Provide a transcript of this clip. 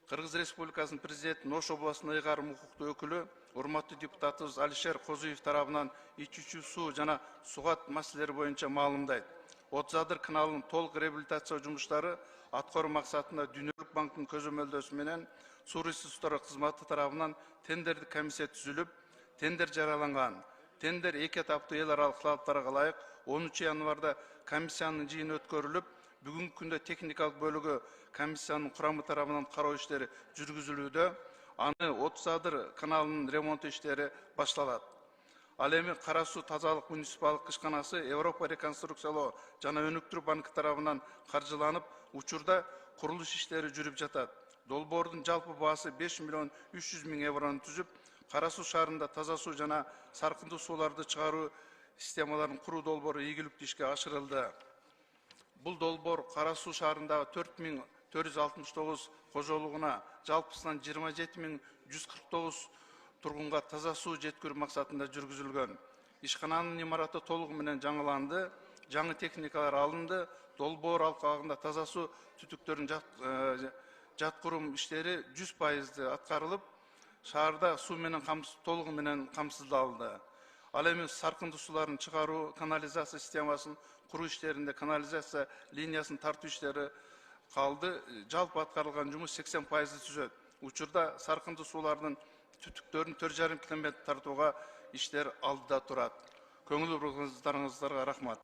Кыргыз Республикасынын президенти Ош областынын ыйгарым укуктуу өкүлү, урматтуу депутатыбыз Алишер Козуев тарабынан ичүүчү суу жана сугат маселелери боюнча маалымдайт. 30 Адыр каналынын толук реабилитация жумуштары аткаруу максатында Дүйнөлүк банктын көзөмөлдөөсү менен суу ресурстары кызматы тарабынан тендердик комиссия түзүлүп, тендер жарыяланган. Тендер 2 этаптуу эл аралык талаптарга ылайык 10 январда комиссиянын жыйыны өткөрүлүп, бүгүнкү күндө техникалык бөлүгү комиссиянын курамы тарабынан кароо иштери жүргүзүлүүдө. Аны 30 Адыр каналынын ремонт иштери башталат. Ал эми Кара суу тазалык муниципалдык ишканасы Европа реконструкциялоо жана өнүктүрүү банкы тарабынан каржыланып, учурда курулуш иштери жүрүп жатат. Долбоордун жалпы баасы 5 миллион 300 миң еврону түзүп, Кара суу шаарында таза суу жана саркындуу сууларды чыгаруу системаларын куруу долбоору ийгиликтүү ишке ашырылды. Бул долбоор Кара суу шаарындагы 4469 кожолугуна жалпысынан 27149 тургунга таза суу жеткирүү максатында жүргүзүлгөн. Ишкананын имараты толугу менен жаңыланды, жаңы техникалар алынды, долбоор алкагында таза суу түтүктөрүн жаткыруу иштери 100% аткарылып, шаарда суу менен толугу менен камсыздалды. Ал эми саркындуу суулардын чыгаруу канализация системасын куруу иштеринде канализация линиясын тартуу иштери калды. Жалпы аткарылган жумуш 80% түзөт. Учурда саркындуу суулардын түтүктөрүн 4,5 километр тартууга иштер алдыда турат. Көңүл бурганыңыздарга рахмат.